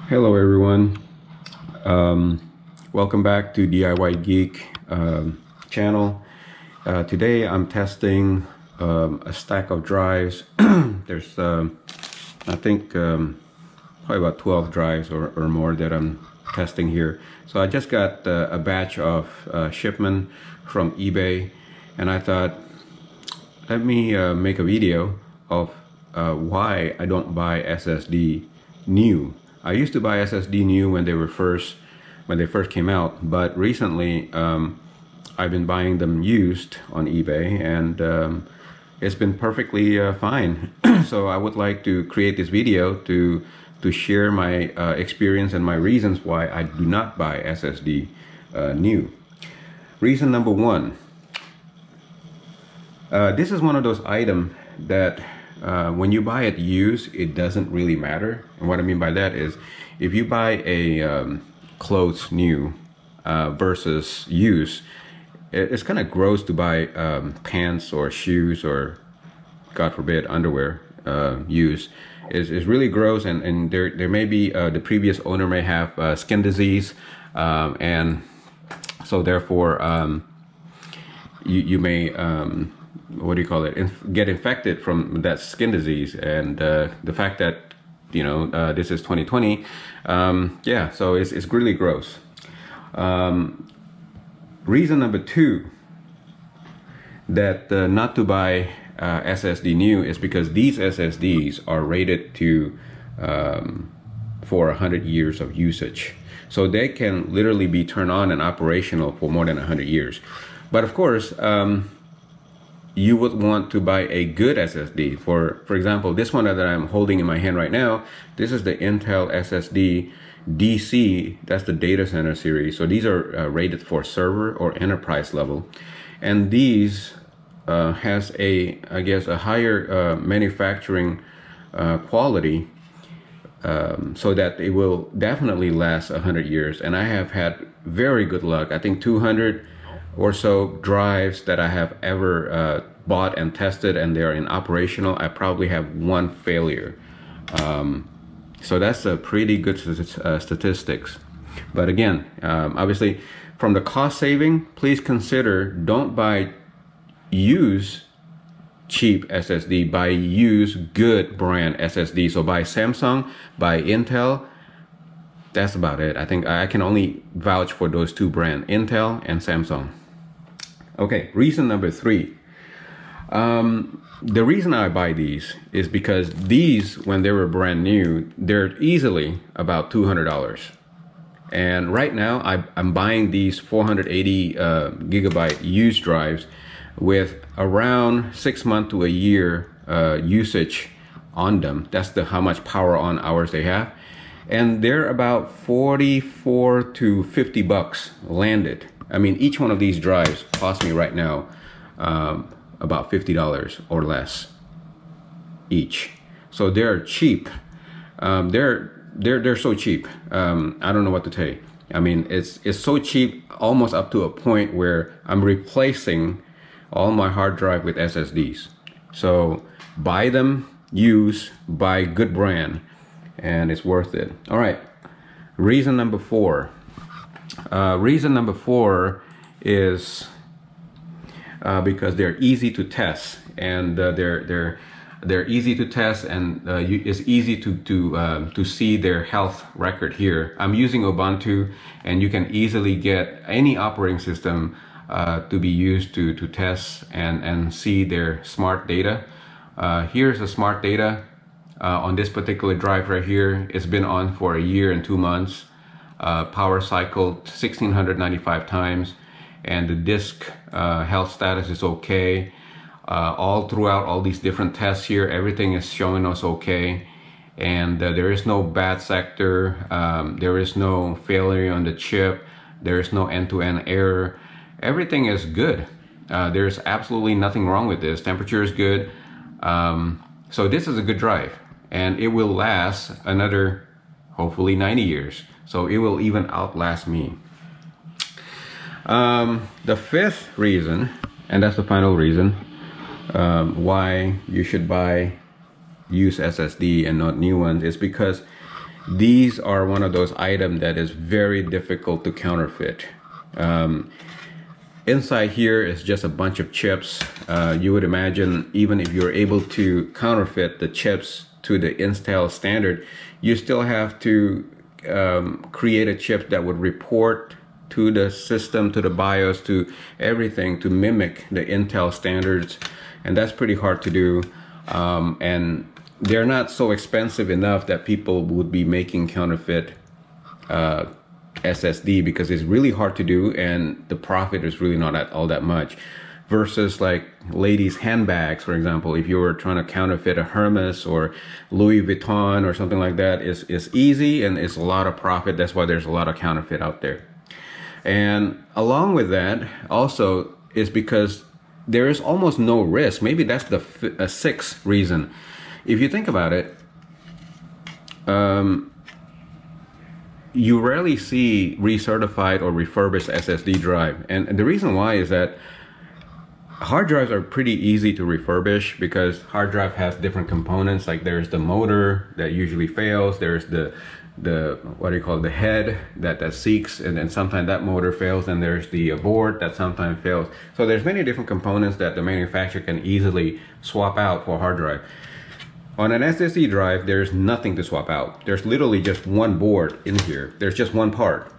Hello everyone, welcome back to DIY Geek channel. Today I'm testing a stack of drives. There's I think probably about 12 drives or more that I'm testing here. So I just got a batch of shipment from eBay, and I thought, let me make a video of why I don't buy SSD new. I used to buy SSD new when they first came out, but recently I've been buying them used on eBay, and it's been perfectly fine. So I would like to create this video to share my experience and my reasons why I do not buy SSD new. Reason number one. This is one of those items that when you buy it used, it doesn't really matter. And what I mean by that is, if you buy a clothes new versus used, it's kind of gross to buy pants or shoes or, God forbid, underwear used. It's really gross, and there may be the previous owner may have skin disease, and so therefore you may what do you call it, get infected from that skin disease. And the fact that, you know, this is 2020, yeah, so it's really gross. Reason number two that not to buy SSD new is because these SSDs are rated to for 100 years of usage, so they can literally be turned on and operational for more than 100 years. But of course, you would want to buy a good SSD. For example, this one that I'm holding in my hand right now, this is the Intel SSD DC. That's the data center series. So these are rated for server or enterprise level, and these has I guess a higher manufacturing quality, so that it will definitely last 100 years. And I have had very good luck. I think 200 or so drives that I have ever bought and tested, and they're in operational. I probably have one failure. So that's a pretty good statistics. But again, obviously, from the cost saving, please consider, don't buy used cheap SSD, buy used good brand SSD. So buy Samsung, buy Intel. That's about it. I think I can only vouch for those two brands, Intel and Samsung. Okay, reason number three. The reason I buy these is because these, when they were brand new, they're easily about $200. And right now I'm buying these 480 gigabyte used drives with around 6 months to a year usage on them. That's how much power on hours they have. And they're about 44 to 50 bucks landed. I mean, each one of these drives cost me right now about $50 or less each. So they're cheap. They're so cheap. I don't know what to tell you. I mean, it's so cheap, almost up to a point where I'm replacing all my hard drive with SSDs. So buy them, buy good brand, and it's worth it. All right. Reason number four. Reason number four is because they're easy to test, and they're easy to test, and it's easy to see their health record here. I'm using Ubuntu, and you can easily get any operating system to be used to test and see their smart data. Here's the smart data on this particular drive right here. It's been on for a year and 2 months. Power cycled 1695 times, and the disk health status is okay. All throughout all these different tests here, everything is showing us okay, and there is no bad sector, there is no failure on the chip, there is no end-to-end error. Everything is good. There's absolutely nothing wrong with this. Temperature is good. So this is a good drive, and it will last another hopefully 90 years. So it will even outlast me. The fifth reason, and that's the final reason why you should buy used SSD and not new ones, is because These are one of those items that is very difficult to counterfeit. Inside here is just a bunch of chips. You would imagine even if you're able to counterfeit the chips to the Intel standard, you still have to create a chip that would report to the system, to the BIOS, to everything to mimic the Intel standards. And that's pretty hard to do. And they're not so expensive enough that people would be making counterfeit SSD, because it's really hard to do and the profit is really not all that much. Versus like ladies' handbags, for example, if you were trying to counterfeit a Hermes or Louis Vuitton or something like that, it's easy and it's a lot of profit. That's why there's a lot of counterfeit out there. And along with that also is because there is almost no risk. Maybe that's the sixth reason. If you think about it, you rarely see recertified or refurbished SSD drive. And the reason why is that hard drives are pretty easy to refurbish, because hard drive has different components. Like there's the motor that usually fails. There's the what do you call it, the head that seeks, and then sometimes that motor fails. And there's the board that sometimes fails. So there's many different components that the manufacturer can easily swap out for a hard drive. On an SSD drive, there's nothing to swap out. There's literally just one board in here. There's just one part.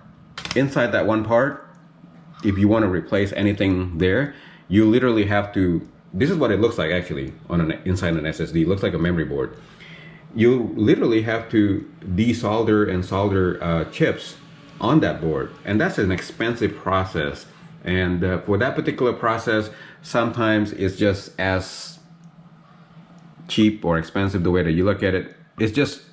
Inside that one part, if you want to replace anything there, you literally have to, this is what it looks like actually on inside an SSD. It looks like a memory board. You literally have to desolder and solder chips on that board. And that's an expensive process. And for that particular process, sometimes it's just as cheap or expensive, the way that you look at it. It just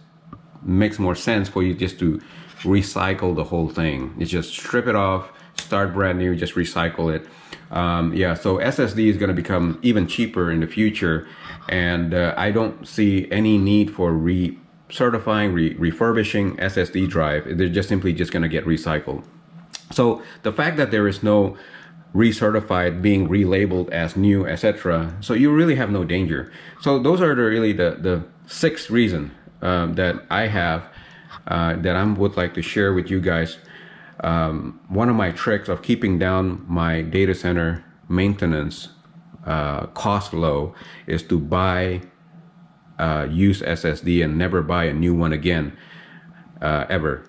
makes more sense for you just to recycle the whole thing. You just strip it off, start brand new, just recycle it. Yeah, so SSD is going to become even cheaper in the future, and I don't see any need for recertifying, refurbishing SSD drive. They're just simply just going to get recycled. So the fact that there is no recertified, being relabeled as new, etc., so you really have no danger. So those are really the six reason that I have that I would like to share with you guys. One of my tricks of keeping down my data center maintenance cost low is to buy used SSD and never buy a new one again, ever.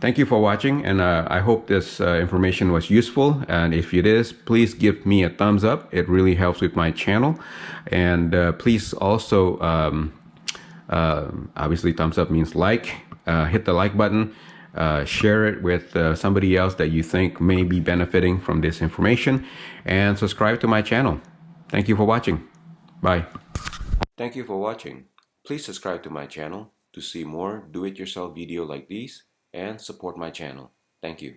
Thank you for watching, and I hope this information was useful. And if it is, please give me a thumbs up. It really helps with my channel. And please also, obviously thumbs up means like, hit the like button, share it with somebody else that you think may be benefiting from this information, and subscribe to my channel. Thank you for watching. Bye. Thank you for watching. Please subscribe to my channel to see more do-it-yourself video like these and support my channel. Thank you.